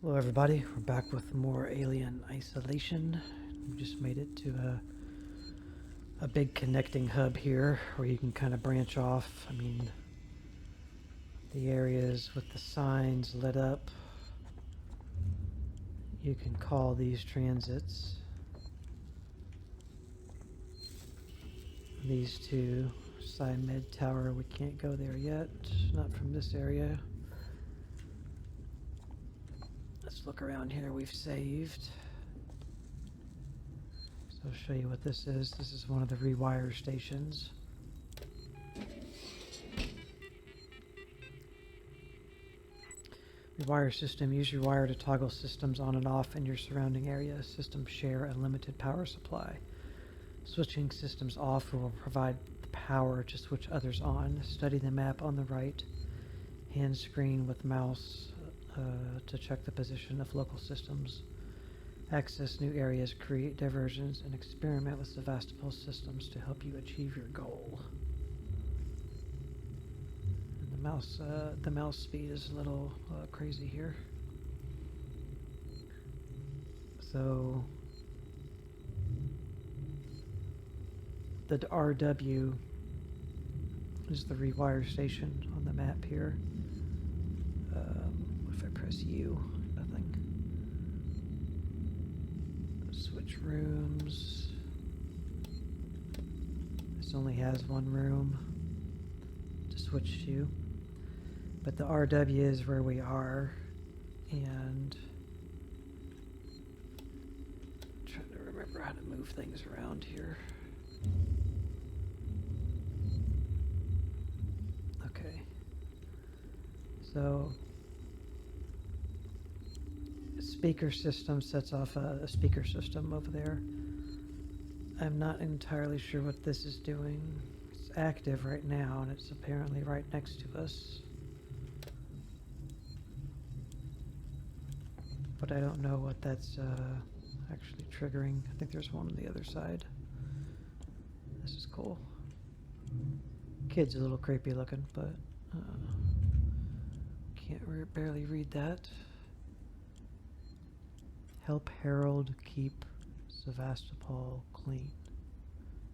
Hello everybody, we're back with more Alien Isolation. We just made it to a big connecting hub here where you can kind of branch off. I mean, the areas with the signs lit up, you can call these transits. These two, Med Tower, we can't go there yet, not from this area. Let's look around here, we've saved. So I'll show you what this is. This is one of the rewire stations. Rewire system. Use your wire to toggle systems on and off in your surrounding area. Systems share a limited power supply. Switching systems off will provide the power to switch others on. Study the map on the right hand screen with mouse to check the position of local systems. Access new areas, create diversions, and experiment with Sevastopol systems to help you achieve your goal. And the mouse speed is a little crazy here. So the RW is the rewire station on the map here. If I press U, nothing. Switch rooms. This only has one room to switch to. But the RW is where we are. And I'm trying to remember how to move things around here. Okay. So speaker system sets off a speaker system over there. I'm not entirely sure what this is doing. It's active right now, and it's apparently right next to us. But I don't know what that's actually triggering. I think there's one on the other side. This is cool. Kid's a little creepy looking, but can't barely read that. Help Harold keep Sevastopol clean.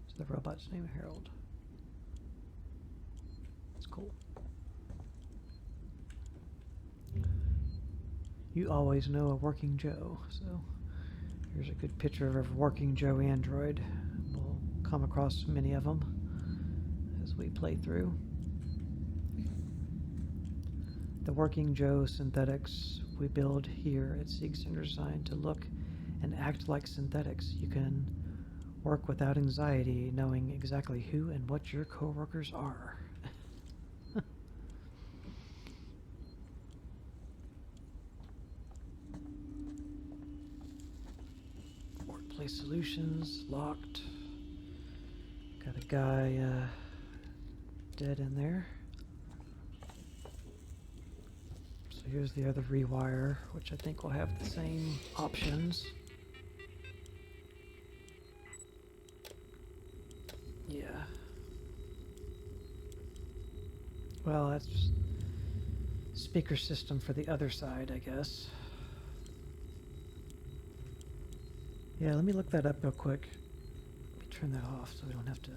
Is the robot's name Harold? That's cool. You always know a working Joe, so here's a good picture of a working Joe android. We'll come across many of them as we play through. The working Joe synthetics we build here at Sieg Center designed to look and act like synthetics. You can work without anxiety, knowing exactly who and what your coworkers are. Workplace solutions, locked. Got a guy dead in there. So here's the other rewire, which I think will have the same options. Yeah. Well, that's speaker system for the other side, I guess. Yeah, let me look that up real quick. Let me turn that off so we don't have to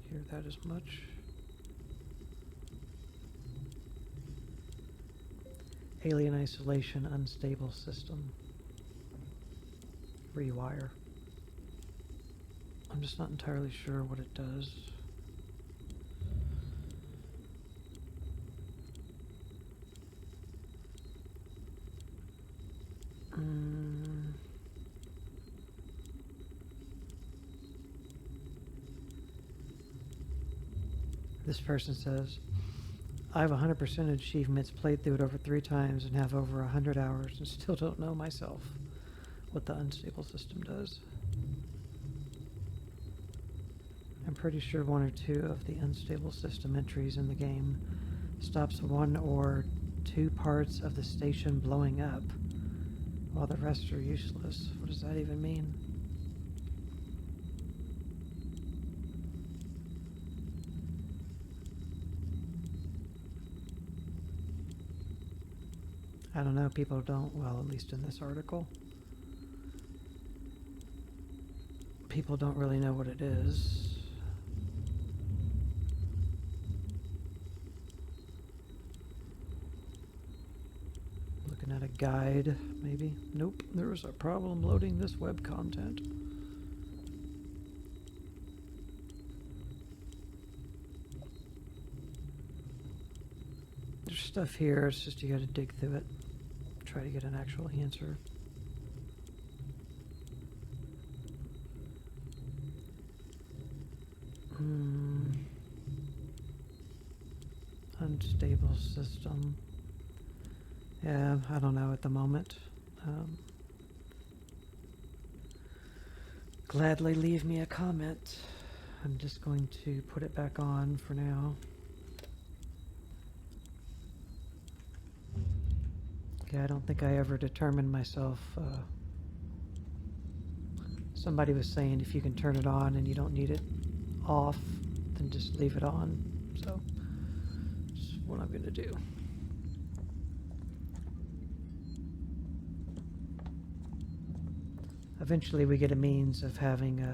hear that as much. Alien isolation, unstable system. Rewire. I'm just not entirely sure what it does. This person says, I have 100% achievements, played through it over 3 times, and have over 100 hours, and still don't know myself what the unstable system does. I'm pretty sure 1 or 2 of the unstable system entries in the game stops 1 or 2 parts of the station blowing up, while the rest are useless. What does that even mean? I don't know, people don't, well, at least in this article, people don't really know what it is. Looking at a guide, maybe. Nope, there was a problem loading this web content. There's stuff here, it's just you gotta dig through it. Try to get an actual answer. Unstable system. Yeah, I don't know at the moment. Gladly leave me a comment. I'm just going to put it back on for now. Yeah, I don't think I ever determined myself. Somebody was saying if you can turn it on and you don't need it off, then just leave it on. So, that's what I'm going to do. Eventually we get a means of having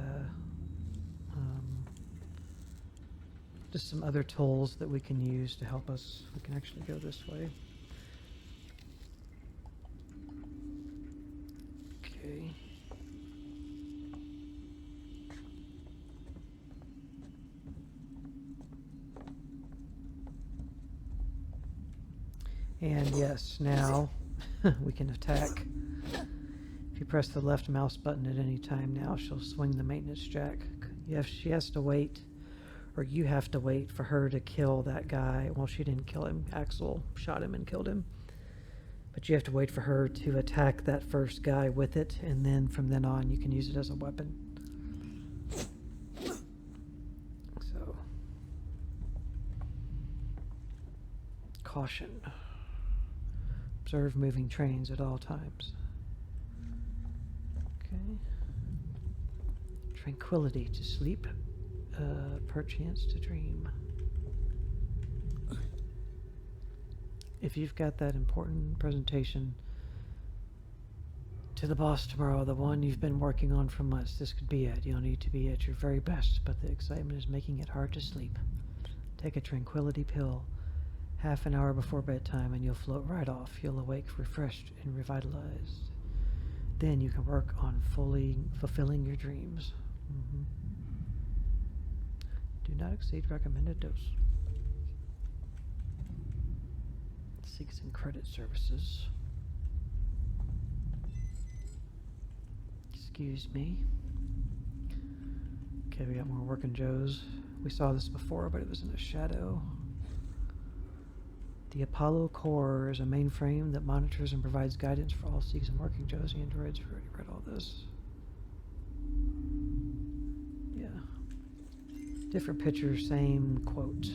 just some other tools that we can use to help us. We can actually go this way. Okay. And yes, now we can attack. If you press the left mouse button at any time now, she'll swing the maintenance jack. She has to wait, or you have to wait for her to kill that guy. Well, she didn't kill him. Axel shot him and killed him. But you have to wait for her to attack that first guy with it, and then from then on you can use it as a weapon. So, caution. Observe moving trains at all times. Okay. Tranquility to sleep, perchance to dream. If you've got that important presentation to the boss tomorrow, the one you've been working on for months, this could be it. You'll need to be at your very best, but the excitement is making it hard to sleep. Take a tranquility pill half an hour before bedtime and you'll float right off. You'll awake refreshed and revitalized. Then you can work on fully fulfilling your dreams. Do not exceed recommended dose. Seek some credit services. Excuse me. Okay, we got more working Joes. We saw this before, but it was in the shadow. The Apollo Core is a mainframe that monitors and provides guidance for all Seeks and Working Joes and androids. We've already read all this. Yeah. Different picture, same quote.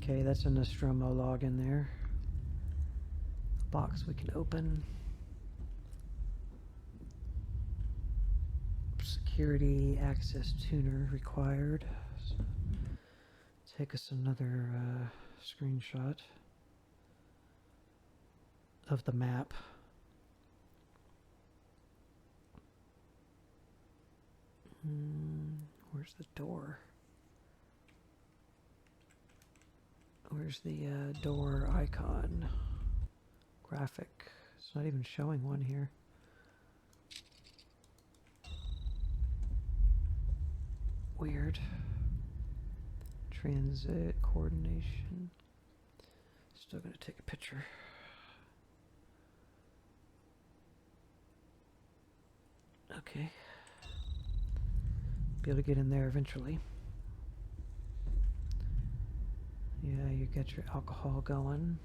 Okay, that's a Nostromo log in there. Box we can open. Security access tuner required. So take us another screenshot of the map. Where's the door? Where's the door icon? Graphic. It's not even showing one here. Weird. Transit coordination. Still gonna take a picture. Okay. Be able to get in there eventually. Yeah, you get your alcohol going.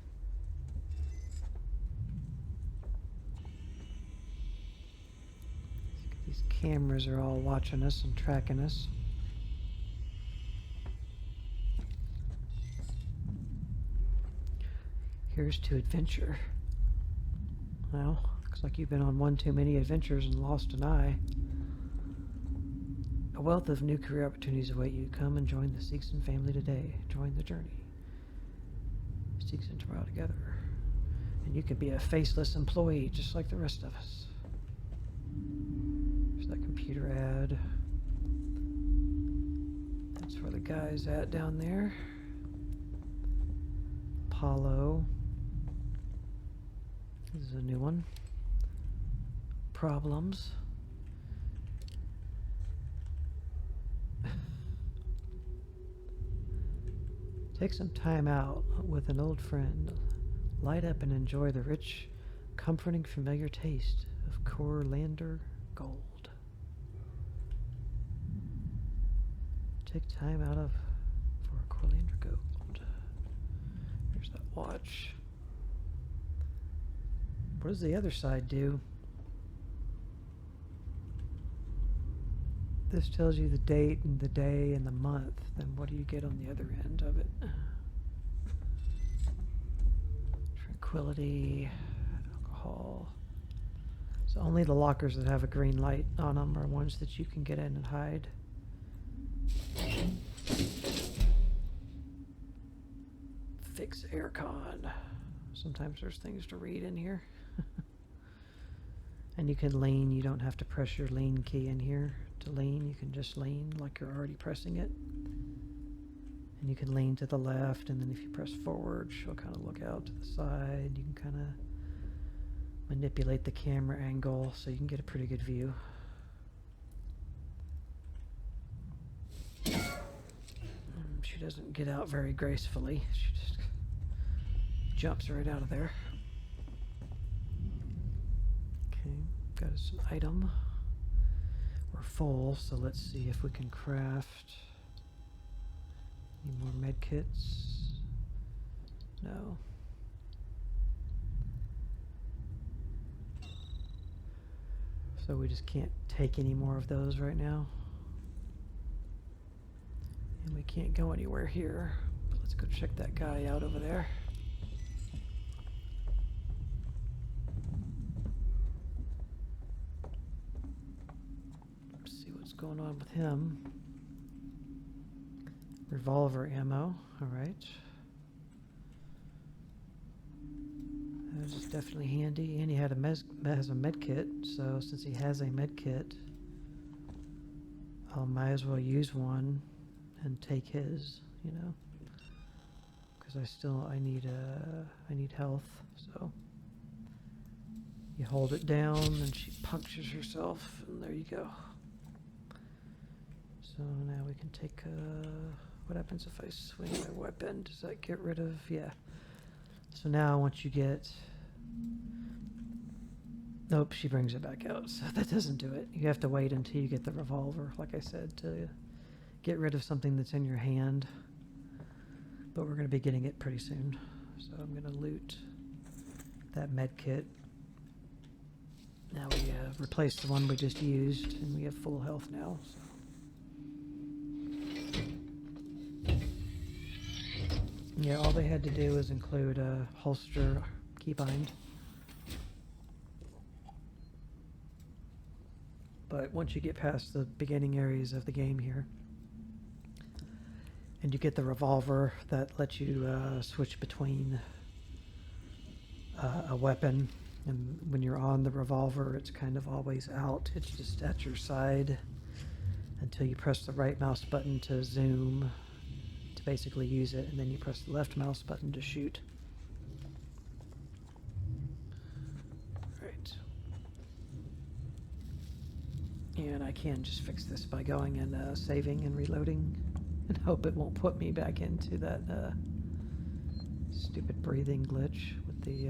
These cameras are all watching us and tracking us. Here's to adventure. Well, looks like you've been on one too many adventures and lost an eye. A wealth of new career opportunities await you. Come and join the Seegson family today. Join the journey. seeks intermodal together. And you can be a faceless employee just like the rest of us. There's that computer ad. That's where the guy's at down there. Apollo. This is a new one. Problems. Take some time out with an old friend. Light up and enjoy the rich, comforting, familiar taste of Corlander Gold. Take time out for Corlander Gold. There's that watch. What does the other side do? This tells you the date and the day and the month. Then what do you get on the other end of it? Tranquility, alcohol. So only the lockers that have a green light on them are ones that you can get in and hide. Fix aircon. Sometimes there's things to read in here. And you can lean. You don't have to press your lean key in here to lean. You can just lean like you're already pressing it. And you can lean to the left, and then if you press forward, she'll kind of look out to the side. You can kind of manipulate the camera angle so you can get a pretty good view. She doesn't get out very gracefully. She just jumps right out of there. Okay, got us an item. We're full, so let's see if we can craft. Need more med kits? No. So we just can't take any more of those right now. And we can't go anywhere here. But let's go check that guy out over there. Let's see what's going on with him. Revolver ammo, alright. That's definitely handy. And he had has a med kit, so since he has a med kit, I might as well use one and take his, you know, because I need health. So you hold it down, and she punctures herself, and there you go. So now we can take. What happens if I swing my weapon? Does that get rid of? Yeah. So now once you get. Nope, she brings it back out. So that doesn't do it. You have to wait until you get the revolver, like I said, to get rid of something that's in your hand. But we're going to be getting it pretty soon. So I'm going to loot that med kit. Now we replaced the one we just used, and we have full health now. So. Yeah, all they had to do was include a holster keybind. But once you get past the beginning areas of the game here, and you get the revolver that lets you switch between a weapon, and when you're on the revolver, it's kind of always out. It's just at your side until you press the right mouse button to zoom to basically use it, and then you press the left mouse button to shoot. Right. And I can just fix this by going and saving and reloading, and hope it won't put me back into that stupid breathing glitch with the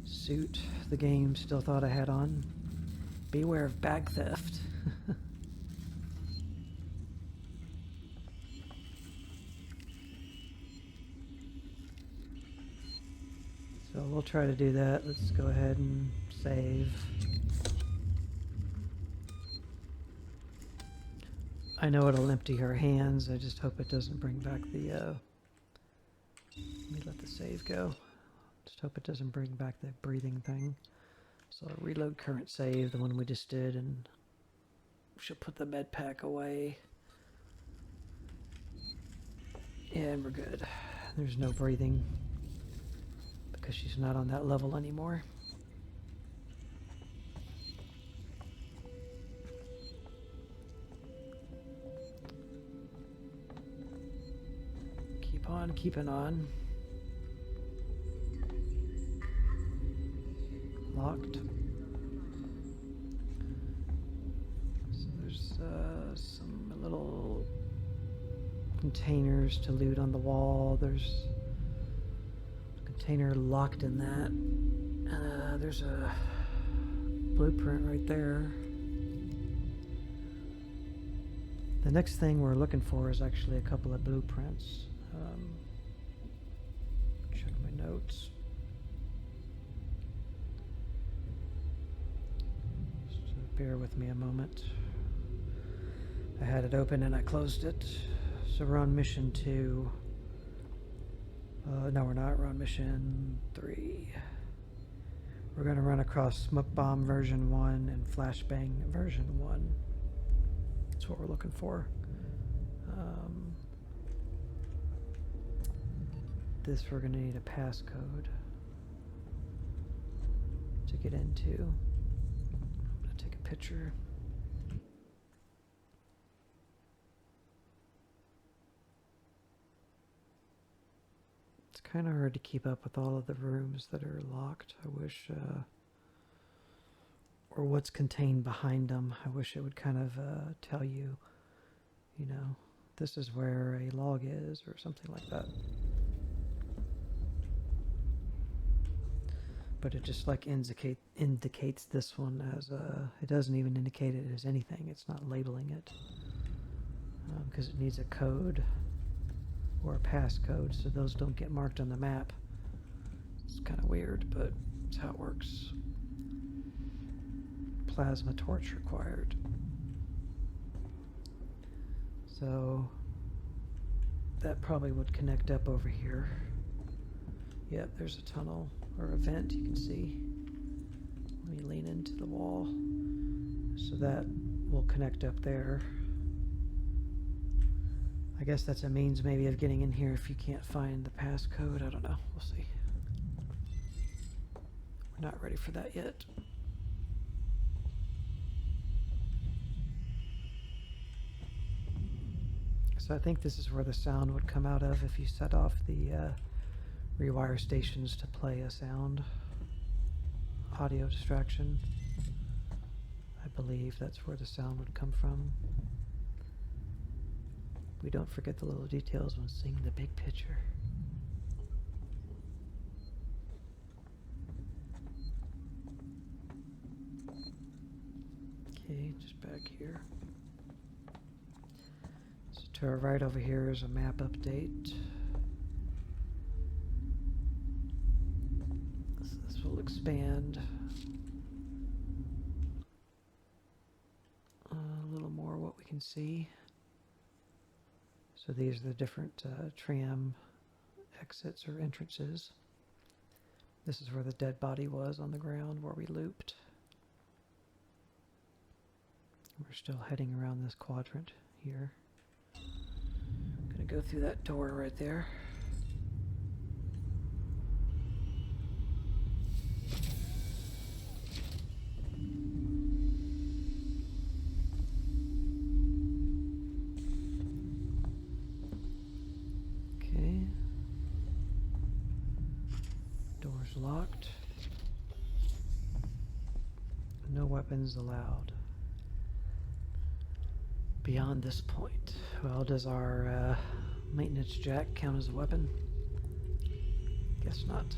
suit the game still thought I had on. Beware of bag theft. So we'll try to do that. Let's go ahead and save. I know it'll empty her hands. I just hope it doesn't bring back the, let me let the save go. Just hope it doesn't bring back the breathing thing. So I'll reload current save, the one we just did, and she'll put the med pack away. And we're good. There's no breathing because she's not on that level anymore. Keep on keeping on. Locked. So there's some little containers to loot on the wall. There's a container locked in that. There's a blueprint right there. The next thing we're looking for is actually a couple of blueprints. Check my notes. Just bear with me a moment. I had it open and I closed it. So we're on mission 2. No, we're not. We're on mission 3. We're going to run across Smoke Bomb version 1 and Flashbang version 1. That's what we're looking for. This we're going to need a passcode to get into. I'm going to take a picture. It's kind of hard to keep up with all of the rooms that are locked. I wish, or what's contained behind them. I wish it would kind of tell you, you know, this is where a log is or something like that. But it just like indicates this one as it doesn't even indicate it as anything. It's not labeling it because it needs a code or a passcode, so those don't get marked on the map. It's kind of weird, but it's how it works. Plasma torch required. So that probably would connect up over here. Yep, there's a tunnel or a vent you can see. Let me lean into the wall. So that will connect up there. I guess that's a means maybe of getting in here if you can't find the passcode. I don't know. We'll see. We're not ready for that yet. So I think this is where the sound would come out of if you set off the rewire stations to play a sound. Audio distraction. I believe that's where the sound would come from. We don't forget the little details when seeing the big picture. Okay, just back here. So to our right over here is a map update. This will expand a little more what we can see. So these are the different tram exits or entrances. This is where the dead body was on the ground where we looped. We're still heading around this quadrant here. I'm gonna go through that door right there. Locked. No weapons allowed. Beyond this point. Well, does our maintenance jack count as a weapon? Guess not.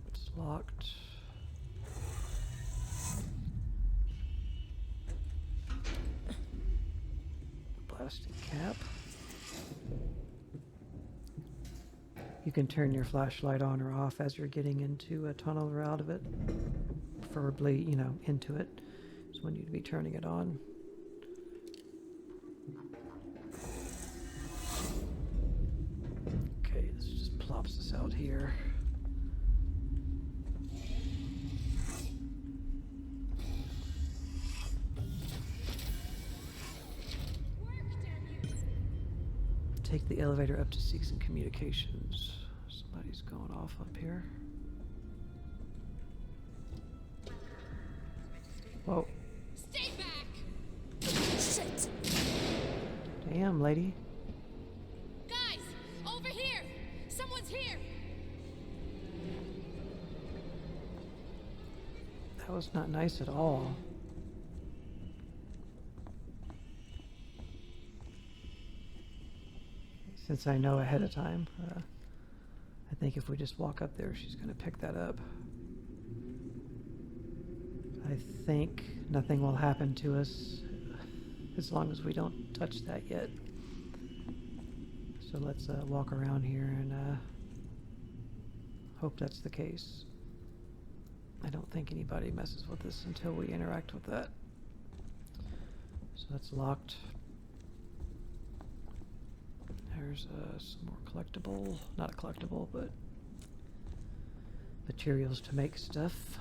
It's locked. Plastic cap. You can turn your flashlight on or off as you're getting into a tunnel or out of it. Preferably, you know, into it is when you'd be turning it on. Okay, this just plops us out here. take the elevator up to Seegson Communications. Somebody's going off up here. Whoa. Stay back! Shit! Damn, lady. Guys! Over here! Someone's here! That was not nice at all. Since I know ahead of time, I think if we just walk up there, she's going to pick that up. I think nothing will happen to us as long as we don't touch that yet. So let's walk around here and hope that's the case. I don't think anybody messes with us until we interact with that. So that's locked. There's some more collectible, not a collectible, but materials to make stuff.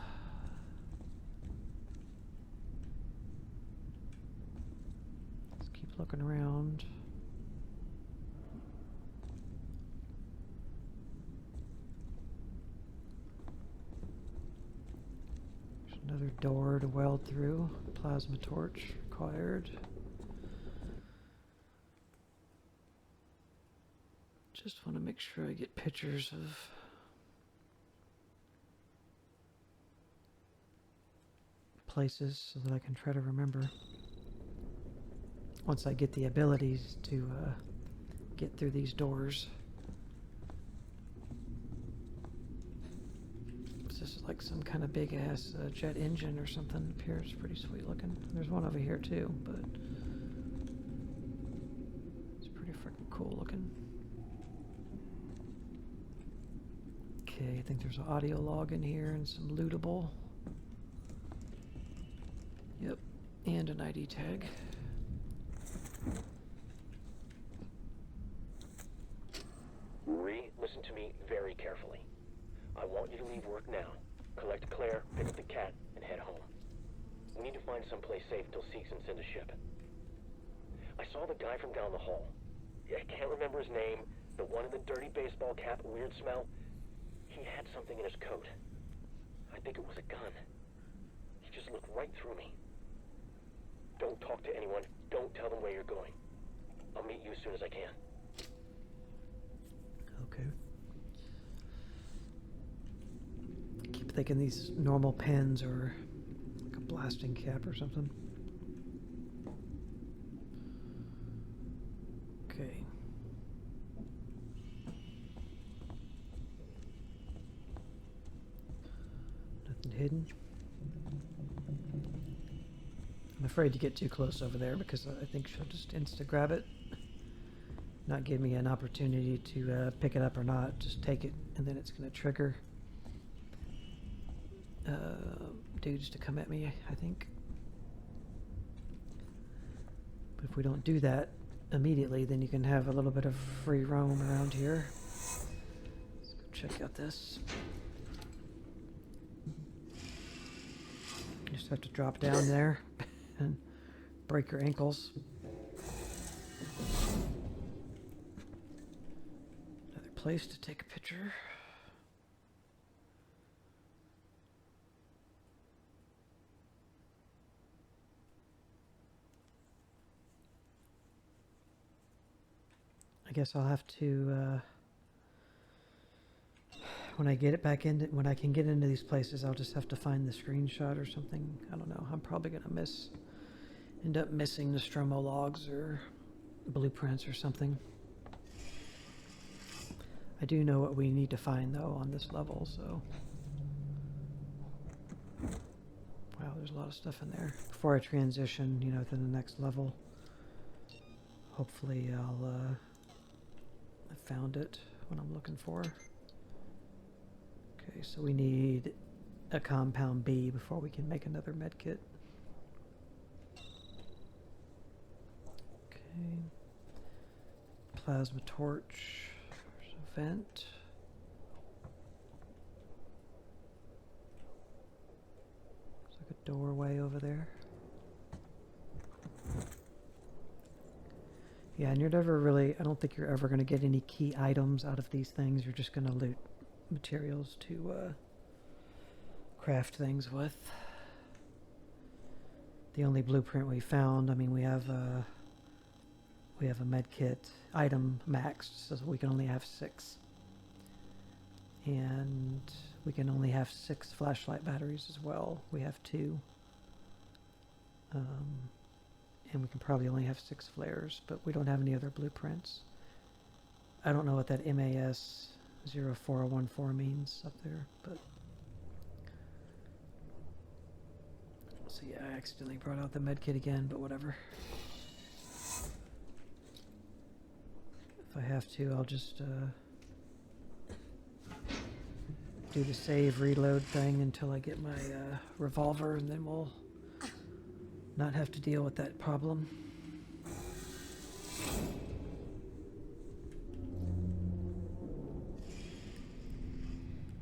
Let's keep looking around. There's another door to weld through. Plasma torch required. Just want to make sure I get pictures of places so that I can try to remember. Once I get the abilities to get through these doors. This is like some kind of big ass jet engine or something. Appears pretty sweet looking. There's one over here too, but it's pretty freaking cool looking. Okay, I think there's an audio log in here and some lootable. Yep, and an ID tag. Marie, listen to me very carefully. I want you to leave work now. Collect Claire, pick up the cat, and head home. We need to find someplace safe until Seegson sends a ship. I saw the guy from down the hall. I can't remember his name. The one in the dirty baseball cap, weird smell. He had something in his coat. I think it was a gun. He just looked right through me. Don't talk to anyone. Don't tell them where you're going. I'll meet you as soon as I can. Okay. I keep thinking these normal pens are like a blasting cap or something. Okay. Nothing hidden. I'm afraid to get too close over there because I think she'll just insta-grab it. Not give me an opportunity to pick it up or not. Just take it and then it's going to trigger dudes to come at me, I think. But if we don't do that immediately, then you can have a little bit of free roam around here. Let's go check out this. You just have to drop down there and break your ankles. Another place to take a picture. I guess I'll have to, when I get it back in, when I can get into these places, I'll just have to find the screenshot or something. I don't know. I'm probably going to end up missing the Stromo logs or blueprints or something. I do know what we need to find, though, on this level, so. Wow, there's a lot of stuff in there. Before I transition, you know, to the next level, hopefully I'll, I found it, what I'm looking for. Okay, so we need a compound B before we can make another med kit. Okay. Plasma torch. There's a vent. Looks like a doorway over there. Yeah, and you're never really, I don't think you're ever going to get any key items out of these things. You're just going to loot materials to craft things with. The only blueprint we found, I mean, we have a med kit item maxed, so we can only have 6. And we can only have 6 flashlight batteries as well. We have 2. And we can probably only have 6 flares, but we don't have any other blueprints. I don't know what that MAS 04014 means up there, but... So yeah, I accidentally brought out the medkit again, but whatever. If I have to, I'll just do the save reload thing until I get my revolver, and then we'll not have to deal with that problem.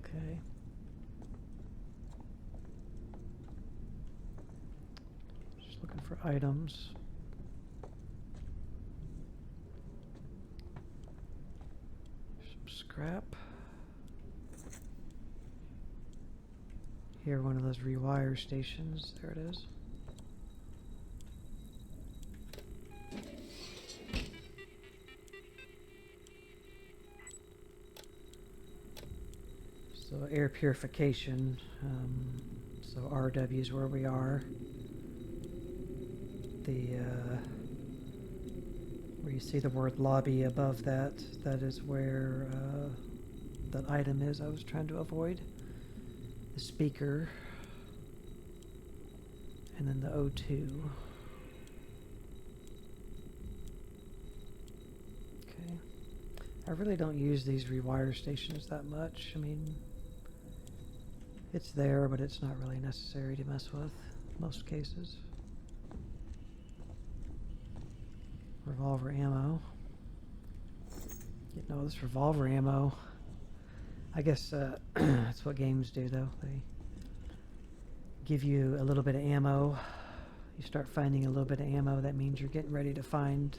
Okay. Just looking for items. Some scrap. Here, one of those rewire stations. There it is. So air purification, so RW is where we are. Where you see the word lobby above that, that is where that item is I was trying to avoid. The speaker, and then the O2. Okay. I really don't use these rewire stations that much. I mean, it's there, but it's not really necessary to mess with most cases. Revolver ammo. You know, this revolver ammo, I guess that's what games do, though. They give you a little bit of ammo. You start finding a little bit of ammo, that means you're getting ready to find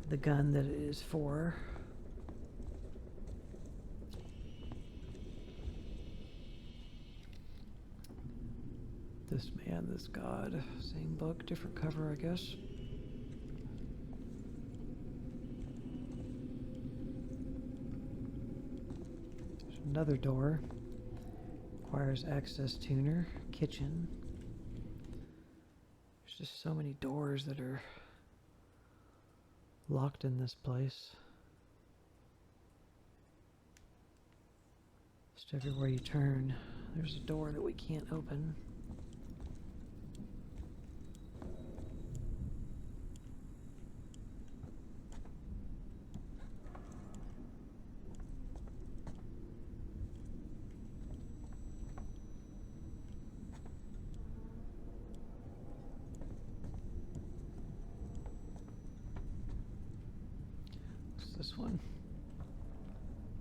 the gun that it is for. This man, this god. Same book, different cover, I guess. There's another door. Requires access tuner. Kitchen. There's just so many doors that are locked in this place. Just everywhere you turn, there's a door that we can't open. This one.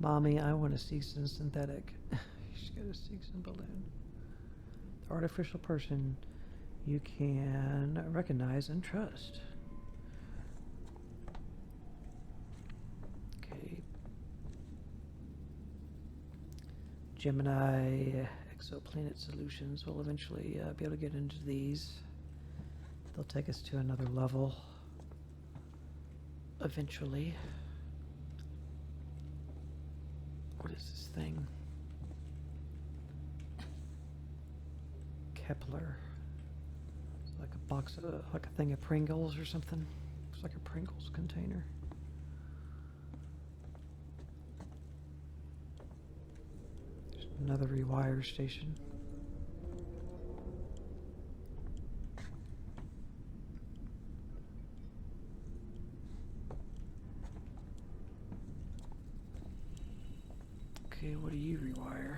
Mommy, I want a Seegson synthetic. She's got a Seegson balloon. The artificial person you can recognize and trust. Okay. Gemini exoplanet solutions. We'll eventually be able to get into these. They'll take us to another level. Eventually. What is this thing? Kepler. It's like a box of, like a thing of Pringles or something. Looks like a Pringles container. There's another rewire station. Okay, what do you rewire?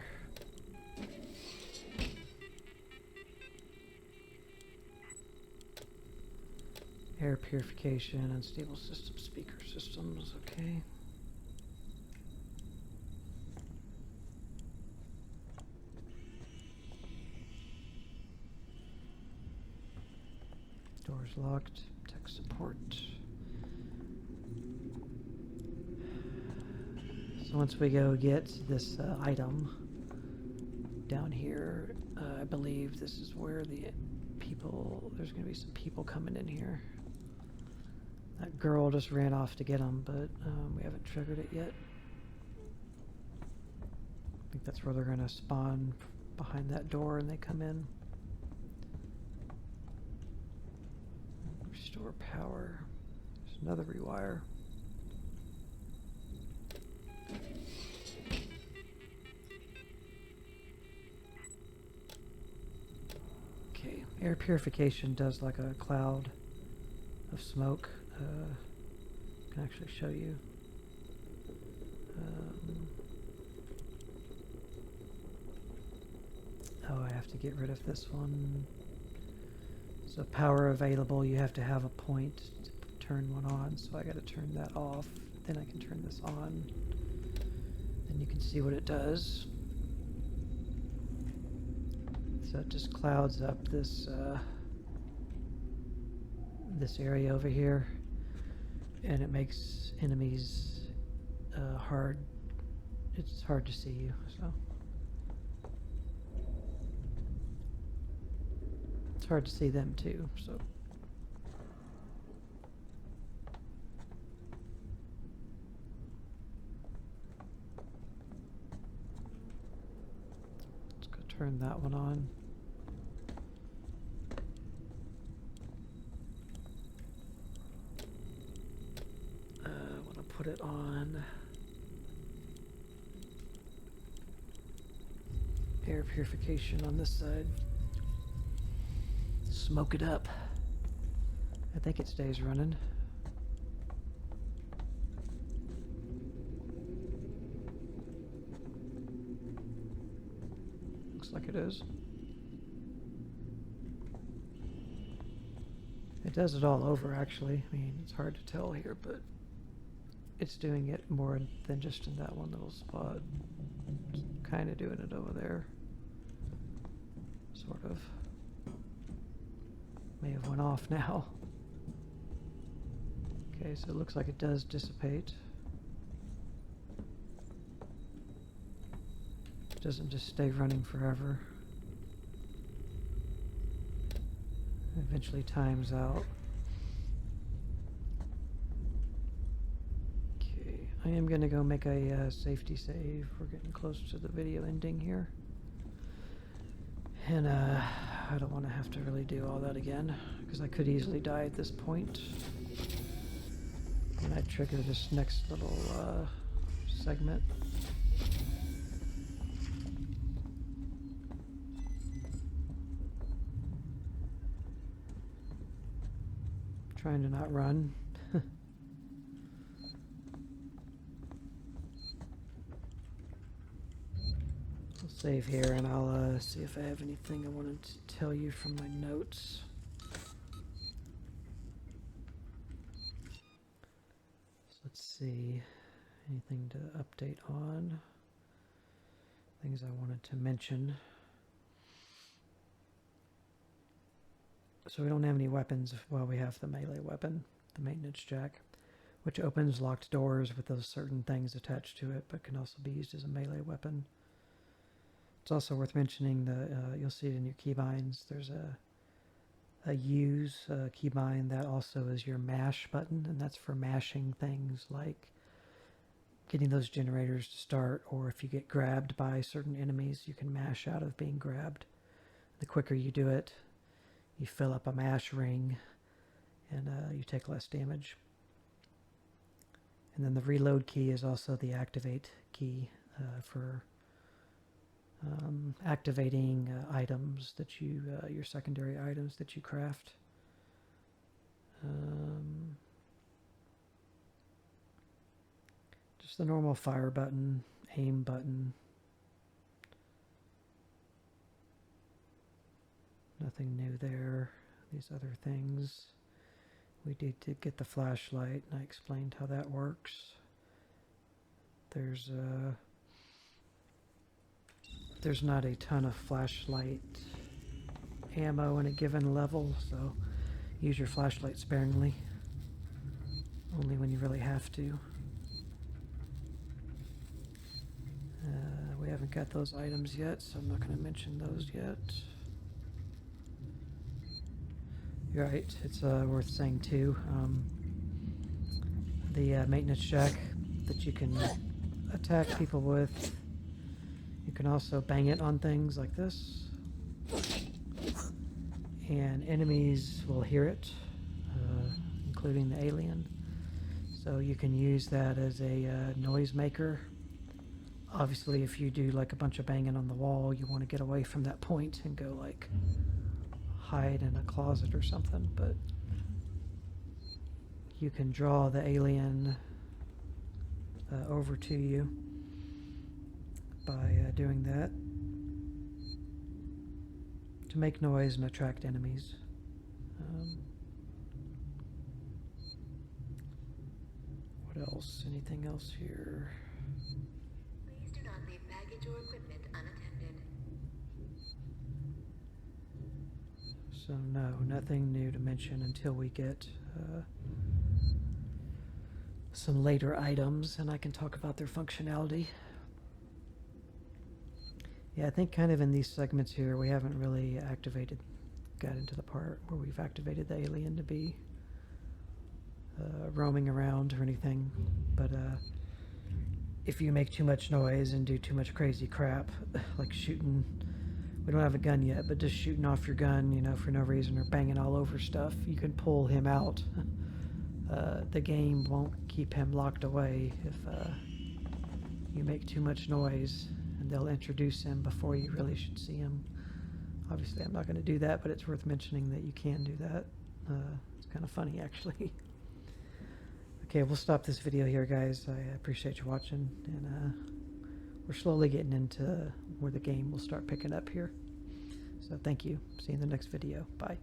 Air purification, unstable system, speaker systems, okay. Doors locked, tech support. So once we go get this item down here, I believe this is where the people, there's going to be some people coming in here. That girl just ran off to get them, but we haven't triggered it yet. I think that's where they're going to spawn, behind that door, and they come in. Restore power. There's another rewire. Okay, air purification does like a cloud of smoke. I can actually show you. Oh, I have to get rid of this one. So power available, you have to have a point to turn one on, so I gotta turn that off. Then I can turn this on. Then you can see what it does. So it just clouds up this this area over here, and it makes enemies hard. It's hard to see you, so. It's hard to see them too, so. Let's go turn that one on. I want to put it on air purification on this side. Smoke it up. I think it stays running. Looks like it is. It does it all over, actually. I mean, it's hard to tell here, but it's doing it more than just in that one little spot. It's kind of doing it over there. Sort of. May have went off now. Okay, so it looks like it does dissipate. It doesn't just stay running forever. It eventually times out. Okay, I am gonna go make a safety save. We're getting close to the video ending here. And I don't want to have to really do all that again, because I could easily die at this point. And I trigger this next little segment. Trying to not run. Save here, and I'll see if I have anything I wanted to tell you from my notes. So let's see, anything to update on, things I wanted to mention. So we don't have any weapons. Well, we have the melee weapon, the maintenance jack, which opens locked doors with those certain things attached to it, but can also be used as a melee weapon. It's also worth mentioning you'll see it in your keybinds. There's a use keybind that also is your mash button, and that's for mashing things like getting those generators to start, or if you get grabbed by certain enemies, you can mash out of being grabbed. The quicker you do it, you fill up a mash ring, and you take less damage. And then the reload key is also the activate key for activating items that you, your secondary items that you craft. Just the normal fire button, aim button. Nothing new there. These other things. We did get the flashlight, and I explained how that works. There's not a ton of flashlight ammo in a given level, so use your flashlight sparingly. Only when you really have to. We haven't got those items yet, so I'm not going to mention those yet. You're right, it's worth saying too. The maintenance jack that you can attack people with. You can also bang it on things like this. And enemies will hear it, including the alien. So you can use that as a noise maker. Obviously, if you do like a bunch of banging on the wall, you want to get away from that point and go like hide in a closet or something, but you can draw the alien over to you by doing that to make noise and attract enemies. What else? Anything else here? Please do not leave baggage or equipment unattended. So no, nothing new to mention until we get some later items and I can talk about their functionality. Yeah, I think kind of in these segments here we haven't really got into the part where we've activated the alien to be roaming around or anything, but if you make too much noise and do too much crazy crap, like shooting, we don't have a gun yet, but just shooting off your gun, you know, for no reason, or banging all over stuff, you can pull him out. The game won't keep him locked away if you make too much noise, and they'll introduce him before you really should see him. Obviously, I'm not going to do that, but it's worth mentioning that you can do that. It's kind of funny, actually. Okay, we'll stop this video here, guys. I appreciate you watching, and we're slowly getting into where the game will start picking up here. So thank you. See you in the next video. Bye.